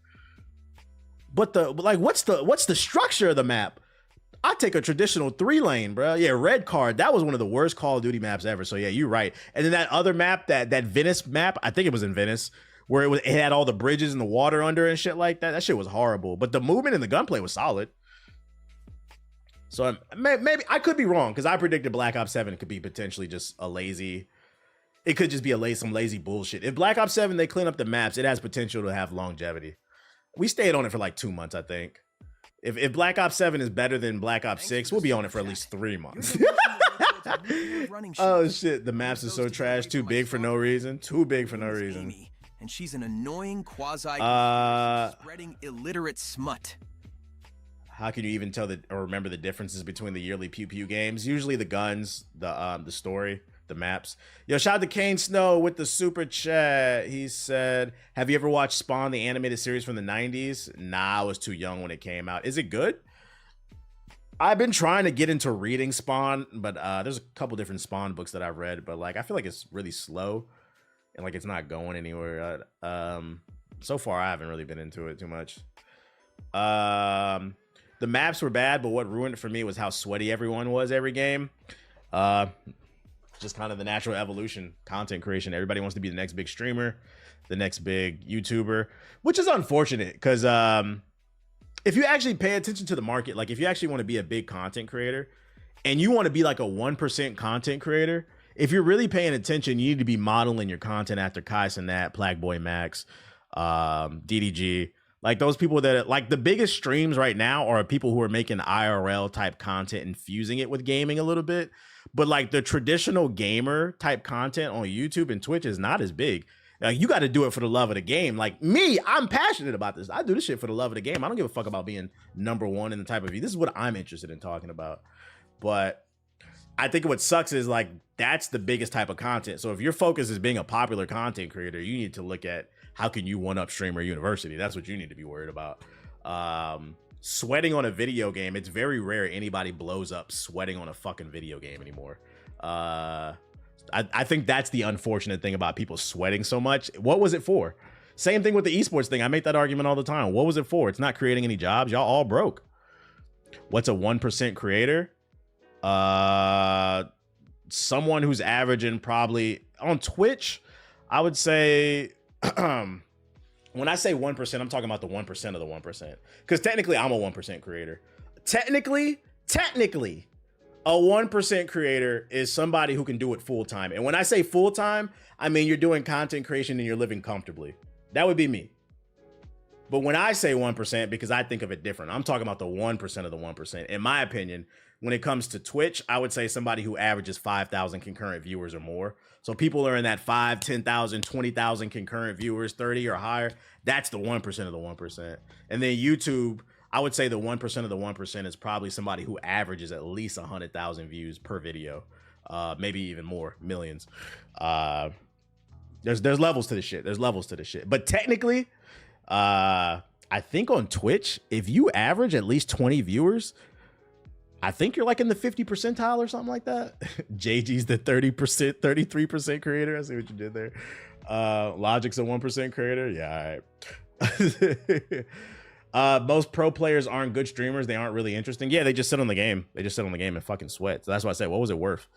But what's the structure of the map? I take a traditional 3-lane, bro. Yeah, red card. That was one of the worst Call of Duty maps ever. So yeah, you're right. And then that other map, that Venice map, I think it was in Venice, where it had all the bridges and the water under and shit like that. That shit was horrible. But the movement and the gunplay was solid. So maybe I could be wrong because I predicted Black Ops 7 could be potentially just a lazy. It could just be some lazy bullshit. If Black Ops 7 they clean up the maps, it has potential to have longevity. We stayed on it for like 2 months, I think. If Black Ops 7 is better than Black Ops 6, we'll be on it for at least 3 months. Oh shit, the maps are so trash. Too big for no reason. Too big for no reason. And she's an annoying quasi spreading illiterate smut. How can you even tell or remember the differences between the yearly Pew Pew games? Usually the guns, the story, the maps. Yo, shout out to Kane Snow with the super chat. He said, have you ever watched Spawn, the animated series from the 90s? Nah, I was too young when it came out. Is it good? I've been trying to get into reading Spawn, but there's a couple different Spawn books that I've read, but like I feel like it's really slow and like it's not going anywhere. So far I haven't really been into it too much. The maps were bad, but what ruined it for me was how sweaty everyone was every game. Just kind of the natural evolution, content creation. Everybody wants to be the next big streamer, the next big YouTuber, which is unfortunate because if you actually pay attention to the market, like if you actually want to be a big content creator and you want to be like a 1% content creator, if you're really paying attention, you need to be modeling your content after Kai Cenat, Plagueboy Max, DDG. Like those people that like the biggest streams right now are people who are making IRL type content and fusing it with gaming a little bit. But like the traditional gamer type content on YouTube and Twitch is not as big. Like you got to do it for the love of the game. Like me, I'm passionate about this. I do this shit for the love of the game. I don't give a fuck about being #1 in the type of view. This is what I'm interested in talking about. But I think what sucks is like that's the biggest type of content. So if your focus is being a popular content creator, you need to look at how can you one up Streamer University. That's what you need to be worried about. Sweating on a video game, it's very rare anybody blows up sweating on a fucking video game anymore. I think that's the unfortunate thing about people sweating so much. What was it for? Same thing with the esports thing. I make that argument all the time. What was it for? It's not creating any jobs. Y'all all broke. What's a 1% creator? Someone who's averaging probably on Twitch, I would say when I say 1%, I'm talking about the 1% of the 1%. Because technically, I'm a 1% creator. Technically, a 1% creator is somebody who can do it full time. And when I say full time, I mean you're doing content creation and you're living comfortably. That would be me. But when I say 1%, because I think of it different, I'm talking about the 1% of the 1%. In my opinion, when it comes to Twitch, I would say somebody who averages 5,000 concurrent viewers or more. So people are in that 5, 10,000, 20,000 concurrent viewers, 30 or higher. That's the 1% of the 1%. And then YouTube, I would say the 1% of the 1% is probably somebody who averages at least 100,000 views per video. Maybe even more, millions. There's levels to this shit. There's levels to this shit. But technically, I think on Twitch, if you average at least 20 viewers, I think you're like in the 50 percentile or something like that. JG's the 30%, 33% creator. I see what you did there. Logic's a 1% creator. Yeah, all right. Most pro players aren't good streamers. They aren't really interesting. Yeah, they just sit on the game. They just sit on the game and fucking sweat. So that's why I said, what was it worth?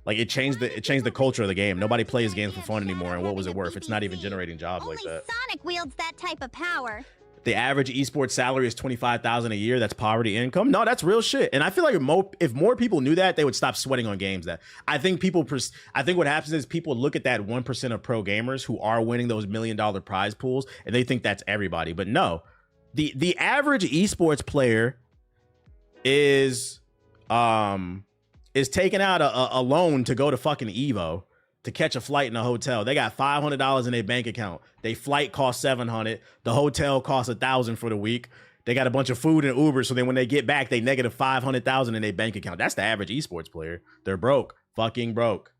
Like it changed the culture of the game. Nobody plays games for fun anymore. And what was it worth? It's not even generating jobs like that. Sonic wields that type of power. The average esports salary is $25,000 a year. That's poverty income. No, that's real shit. And I feel like if more people knew that, they would stop sweating on games. That I think what happens is people look at that 1% of pro gamers who are winning those $1 million prize pools, and they think that's everybody. But no, the average esports player is is taking out a loan to go to fucking Evo to catch a flight in a hotel. They got $500 in their bank account. They flight costs $700. The hotel costs $1,000 for the week. They got a bunch of food and Uber, so then when they get back, they negative $500,000 in their bank account. That's the average esports player. They're broke, fucking broke,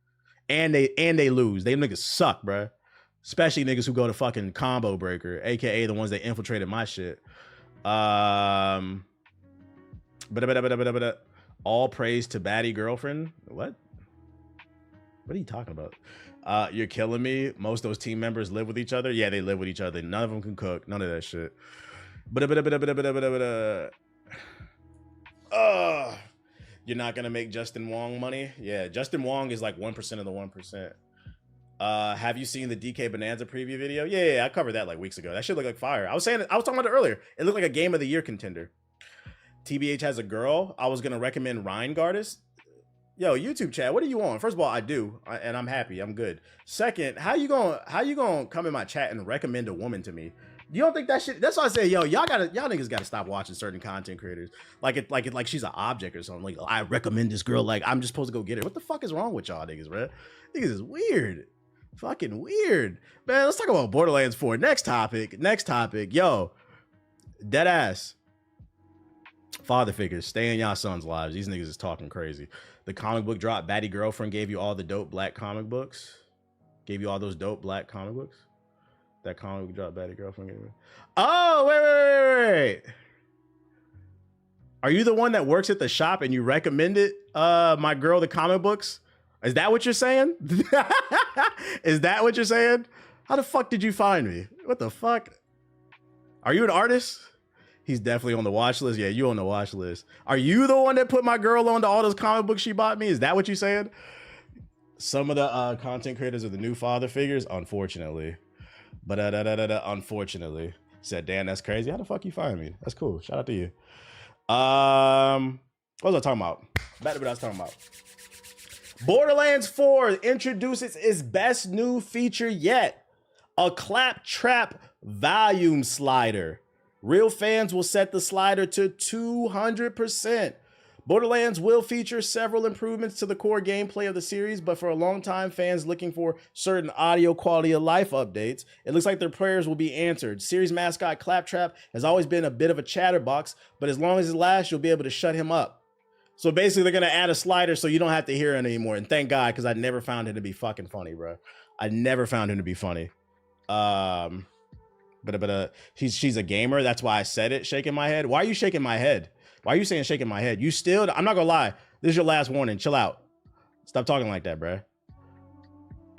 and they lose. They niggas suck, bruh. Especially niggas who go to fucking Combo Breaker, aka the ones that infiltrated my shit. All praise to baddie girlfriend. What are you talking about? You're killing me. Most of those team members live with each other. Yeah, they live with each other. None of them can cook. None of that shit. You're not gonna make Justin Wong money. Yeah, Justin Wong is like 1% of the 1%. Have you seen the DK Bonanza preview video? Yeah, I covered that like weeks ago. That shit looked like fire. I was talking about it earlier. It looked like a game of the year contender. TBH has a girl. I was gonna recommend Reingardis. Yo, YouTube chat, what are you on? First of all, I do, and I'm happy. I'm good. Second, how you gonna come in my chat and recommend a woman to me? You don't think that shit? That's why I say, yo, y'all niggas gotta stop watching certain content creators like she's an object or something. Like, I recommend this girl, like I'm just supposed to go get her. What the fuck is wrong with y'all niggas, bro? Niggas is weird, fucking weird, man. Let's talk about Borderlands 4. Next topic, yo, dead ass. Father figures, stay in y'all sons' lives. These niggas is talking crazy. The comic book drop, baddie girlfriend gave you all the dope black comic books. Gave you all those dope black comic books. That comic book drop, baddie girlfriend gave me. Oh, wait. Are you the one that works at the shop and you recommended my girl the comic books? Is that what you're saying? Is that what you're saying? How the fuck did you find me? What the fuck? Are you an artist? He's definitely on the watch list. Yeah, you on the watch list. Are you the one that put my girl onto all those comic books she bought me? Is that what you saying? Some of the content creators are the new father figures, unfortunately. But unfortunately. Said, Dan, that's crazy. How the fuck you find me? That's cool. Shout out to you. What was I talking about? Back to what I was talking about. Borderlands 4 introduces its best new feature yet. A claptrap volume slider. Real fans will set the slider to 200%. Borderlands will feature several improvements to the core gameplay of the series, but for a long time, fans looking for certain audio quality of life updates, it looks like their prayers will be answered. Series mascot Claptrap has always been a bit of a chatterbox, but as long as it lasts, you'll be able to shut him up. So basically, they're going to add a slider so you don't have to hear it anymore. And thank God, because I never found him to be fucking funny, bro. I never found him to be funny. But she's a gamer. That's why I said it, shaking my head. Why are you shaking my head? Why are you saying shaking my head? You still, I'm not gonna lie. This is your last warning. Chill out. Stop talking like that, bro.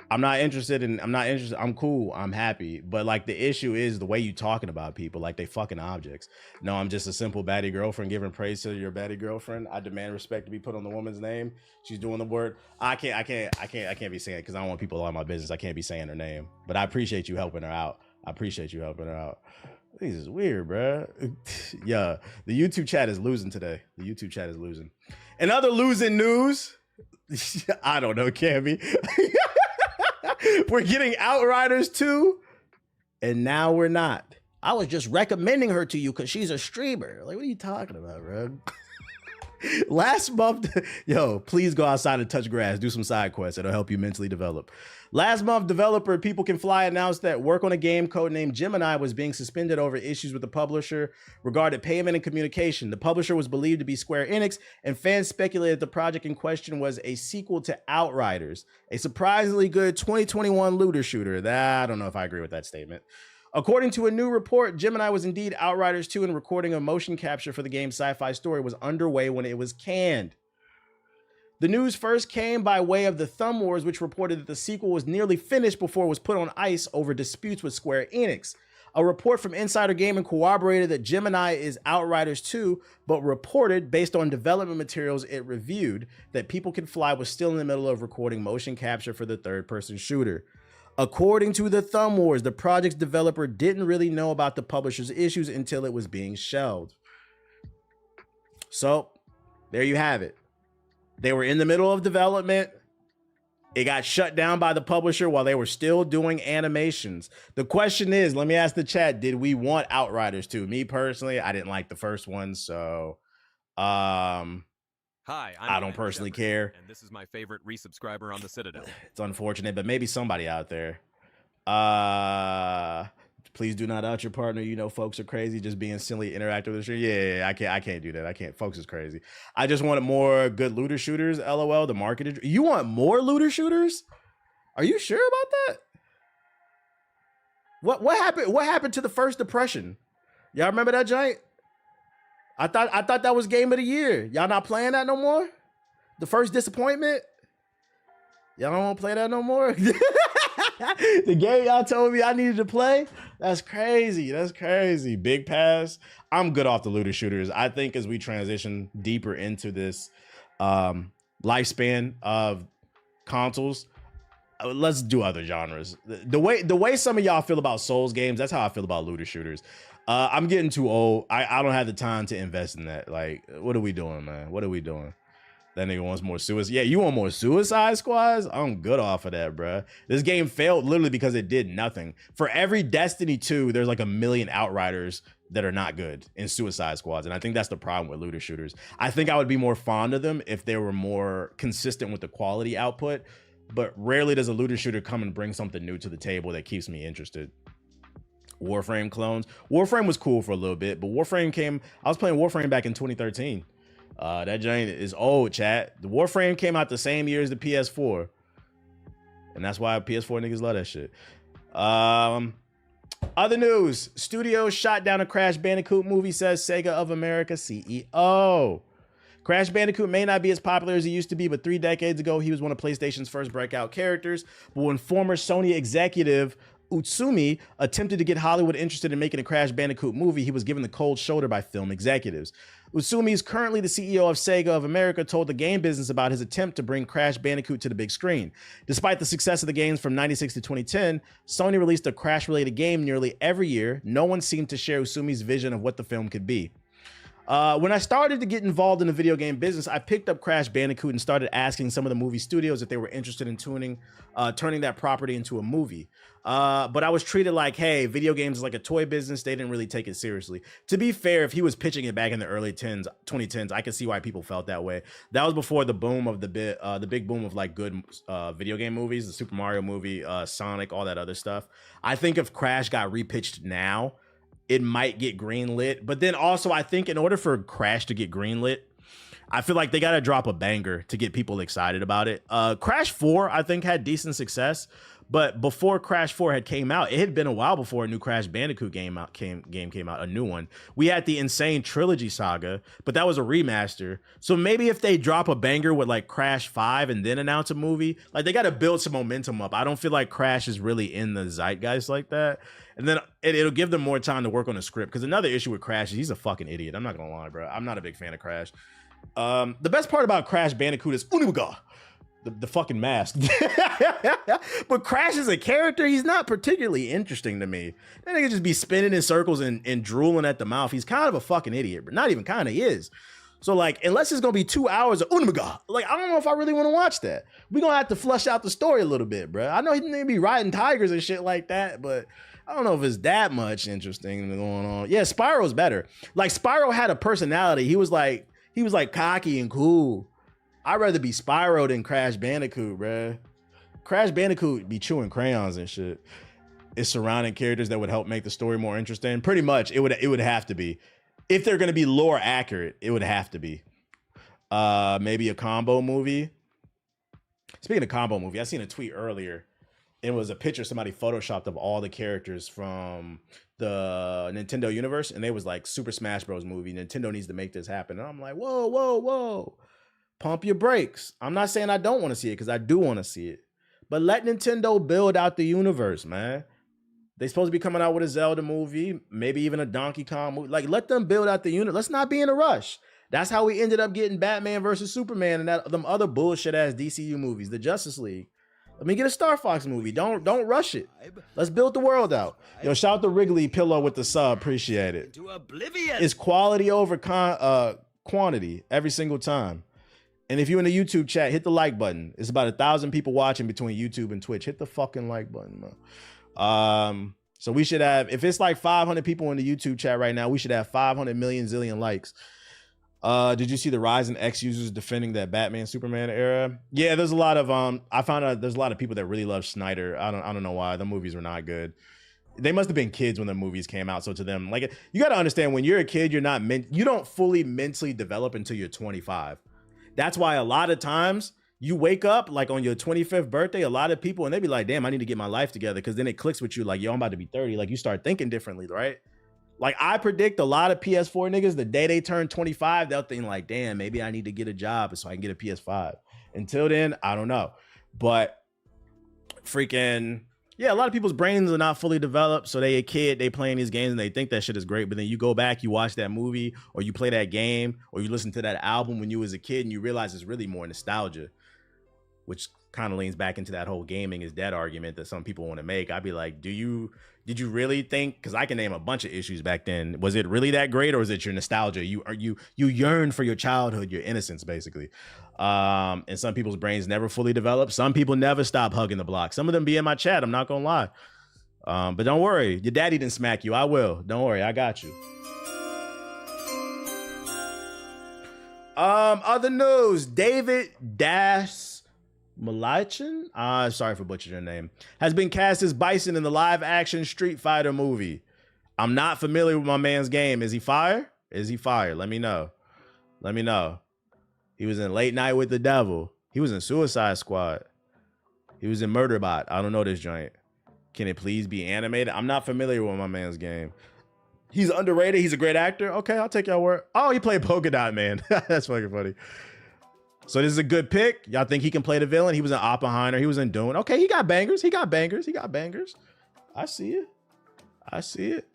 I'm not interested. I'm cool. I'm happy. But like the issue is the way you talking about people, like they fucking objects. No, I'm just a simple baddie girlfriend giving praise to your baddie girlfriend. I demand respect to be put on the woman's name. She's doing the word. I can't be saying it because I don't want people all in my business. I can't be saying her name. But I appreciate you helping her out. This is weird, bro. Yeah, the YouTube chat is losing today. In other losing news, I don't know, Cammy. We're getting Outriders 2, and now we're not. I was just recommending her to you because she's a streamer. Like, what are you talking about, bro? Last month, yo, please go outside and touch grass. Do some side quests. It'll help you mentally develop. Last month, developer People Can Fly announced that work on a game codenamed Gemini was being suspended over issues with the publisher regarding payment and communication. The publisher was believed to be Square Enix, and fans speculated the project in question was a sequel to Outriders, a surprisingly good 2021 looter shooter. I don't know if I agree with that statement. According to a new report, Gemini was indeed Outriders 2, and recording of motion capture for the game's sci-fi story was underway when it was canned. The news first came by way of the Thumb Wars, which reported that the sequel was nearly finished before it was put on ice over disputes with Square Enix. A report from Insider Gaming corroborated that Gemini is Outriders 2, but reported, based on development materials it reviewed, that People Can Fly was still in the middle of recording motion capture for the third-person shooter. According to the Thumb Wars, the project's developer didn't really know about the publisher's issues until it was being shelved. So, there you have it. They were in the middle of development. It got shut down by the publisher while they were still doing animations. The question is, let me ask the chat, did we want Outriders 2? Me personally, I didn't like the first one, so Hi, I don't personally care. And this is my favorite resubscriber on the Citadel. It's unfortunate, but maybe somebody out there. Please do not out your partner. You know, folks are crazy. Just being silly, interactive with the stream. Yeah, I can't do that. I can't. Folks is crazy. I just wanted more good looter shooters. LOL. The market is. You want more looter shooters? Are you sure about that? What happened? What happened to the first depression? Y'all remember that giant? I thought that was game of the year. Y'all not playing that no more? The first disappointment? Y'all don't want to play that no more? The game y'all told me I needed to play? That's crazy. That's crazy. Big pass. I'm good off the looter shooters. I think as we transition deeper into this lifespan of consoles, let's do other genres. The way some of y'all feel about Souls games, that's how I feel about looter shooters. I'm getting too old. I don't have the time to invest in that. Like, what are we doing, man? What are we doing? That nigga wants more suicide. Yeah, you want more Suicide Squads? I'm good off of that, bro. This game failed literally because it did nothing. For every Destiny 2, there's like a million Outriders that are not good in Suicide Squads. And I think that's the problem with looter shooters. I think I would be more fond of them if they were more consistent with the quality output. But rarely does a looter shooter come and bring something new to the table that keeps me interested. Warframe clones. Warframe was cool for a little bit, but I was playing Warframe back in 2013. That giant is old, chat. The Warframe came out the same year as the PS4. And that's why PS4 niggas love that shit. Other news. Studios shot down a Crash Bandicoot movie, says Sega of America CEO. Crash Bandicoot may not be as popular as he used to be, but 3 decades ago, he was one of PlayStation's first breakout characters. But when former Sony executive Utsumi attempted to get Hollywood interested in making a Crash Bandicoot movie, he was given the cold shoulder by film executives. Utsumi is currently the CEO of Sega of America, told the game business about his attempt to bring Crash Bandicoot to the big screen. Despite the success of the games from 96 to 2010, Sony released a Crash-related game nearly every year. No one seemed to share Utsumi's vision of what the film could be. When I started to get involved in the video game business, I picked up Crash Bandicoot and started asking some of the movie studios if they were interested in turning that property into a movie. But I was treated like, hey, video games is like a toy business. They didn't really take it seriously. To be fair, if he was pitching it back in the early 2010s, I could see why people felt that way. That was before the boom of the big boom of like good video game movies, the Super Mario movie, Sonic, all that other stuff. I think if Crash got repitched now, it might get greenlit. But then also, I think in order for Crash to get greenlit, I feel like they got to drop a banger to get people excited about it. Crash 4, I think, had decent success. But before Crash 4 had came out, it had been a while before a new Crash Bandicoot game came out, a new one. We had the Insane Trilogy Saga, but that was a remaster. So maybe if they drop a banger with like Crash 5 and then announce a movie, like they got to build some momentum up. I don't feel like Crash is really in the zeitgeist like that. And then it'll give them more time to work on the script. Because another issue with Crash is he's a fucking idiot. I'm not going to lie, bro. I'm not a big fan of Crash. The best part about Crash Bandicoot is Unimaga. The fucking mask. But Crash as a character, he's not particularly interesting to me. That nigga just be spinning in circles and drooling at the mouth. He's kind of a fucking idiot, but not even kind of, he is. So like, unless it's gonna be 2 hours of Unimaga, like I don't know if I really want to watch that. We gonna have to flush out the story a little bit, bro. I know he's gonna be riding tigers and shit like that, but I don't know if it's that much interesting going on. Yeah, Spyro's better. Like Spyro had a personality. He was like cocky and cool. I'd rather be Spyro than Crash Bandicoot, bruh. Crash Bandicoot be chewing crayons and shit. It's surrounding characters that would help make the story more interesting. Pretty much, it would have to be. If they're gonna be lore accurate, it would have to be. Maybe a combo movie. Speaking of combo movie, I seen a tweet earlier. It was a picture somebody photoshopped of all the characters from the Nintendo universe, and they was like Super Smash Bros. Movie. Nintendo needs to make this happen. And I'm like, whoa, whoa, whoa. Pump your brakes. I'm not saying I don't want to see it, because I do want to see it. But let Nintendo build out the universe, man. They supposed to be coming out with a Zelda movie, maybe even a Donkey Kong movie. Like, let them build out the unit. Let's not be in a rush. That's how we ended up getting Batman versus Superman and them other bullshit ass DCU movies, the Justice League. Let me get a Star Fox movie. Don't rush it. Let's build the world out. Yo, shout out to Wrigley Pillow with the sub. Appreciate it. It's quality over quantity every single time. And if you're in the YouTube chat, hit the like button. It's about 1,000 people watching between YouTube and Twitch. Hit the fucking like button, man. So we should have, if it's like 500 people in the YouTube chat right now, we should have 500 million zillion likes. Did you see the rise in X users defending that Batman Superman era? Yeah, there's a lot of I found out there's a lot of people that really love Snyder. I don't know why. The movies were not good. They must have been kids when the movies came out. So to them, like, you got to understand, when you're a kid, you don't fully mentally develop until you're 25. That's why a lot of times you wake up like on your 25th birthday, a lot of people, and they be like, damn, I need to get my life together. Cause then it clicks with you like, yo, I'm about to be 30. Like, you start thinking differently, right? Like, I predict a lot of PS4 niggas, the day they turn 25, they'll think like, damn, maybe I need to get a job so I can get a PS5. Until then, I don't know. But freaking, yeah, a lot of people's brains are not fully developed. So they a kid, they playing these games and they think that shit is great. But then you go back, you watch that movie, or you play that game, or you listen to that album when you was a kid, and you realize it's really more nostalgia, which kind of leans back into that whole gaming is dead argument that some people want to make. I'd be like, did you really think, because I can name a bunch of issues back then, was it really that great, or is it your nostalgia? You yearn for your childhood, your innocence, basically. And some people's brains never fully develop. Some people never stop hugging the block. Some of them be in my chat, I'm not gonna lie. But don't worry, your daddy didn't smack you. I will. Don't worry, I got you. Other news, David Malachin, sorry for butchering your name, has been cast as Bison in the live-action Street Fighter movie. I'm not familiar with my man's game. Is he fire? Is he fire? Let me know. Let me know. He was in Late Night with the Devil. He was in Suicide Squad. He was in Murderbot. I don't know this joint. Can it please be animated? I'm not familiar with my man's game. He's underrated. He's a great actor. Okay, I'll take y'all word. Oh, he played Polka Dot Man. That's fucking funny. So this is a good pick. Y'all think he can play the villain? He was in Oppenheimer. He was in Dune. Okay, he got bangers. He got bangers. He got bangers. I see it. I see it.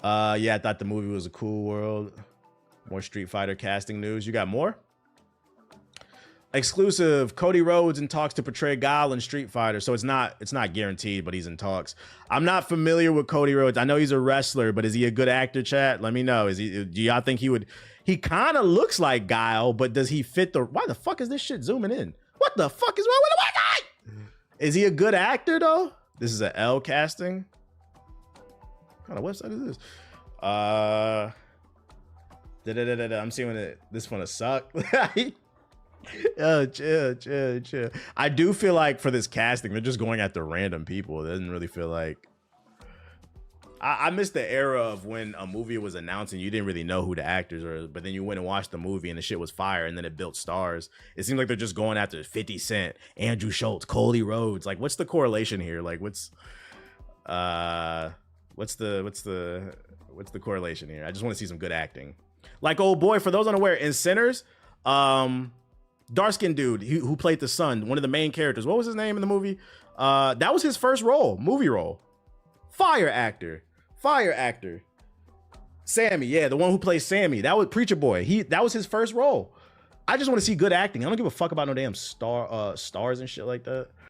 Yeah, I thought the movie was a cool world. More Street Fighter casting news. You got more? Exclusive, Cody Rhodes in talks to portray Guile in Street Fighter. So it's not guaranteed, but he's in talks. I'm not familiar with Cody Rhodes. I know he's a wrestler, but is he a good actor, chat? Let me know. Do y'all think he would? He kind of looks like Guile, but does he fit why the fuck is this shit zooming in? What the fuck is wrong with the white guy? Is he a good actor though? This is an L casting. What kind of website is this? I'm seeing this one to suck. Oh, chill. I do feel like for this casting, they're just going after random people. It doesn't really feel like. I missed the era of when a movie was announced and you didn't really know who the actors were, but then you went and watched the movie and the shit was fire, and then it built stars. It seems like they're just going after 50 Cent, Andrew Schultz, Cody Rhodes. Like, what's the correlation here? Like, what's the correlation here? I just want to see some good acting. Like, old boy, for those unaware, in Sinners, dark-skinned dude who played the son, one of the main characters. What was his name in the movie? That was his first movie role. Fire actor. Sammy, yeah, the one who plays Sammy. That was Preacher Boy. That was his first role. I just want to see good acting. I don't give a fuck about no damn stars and shit like that.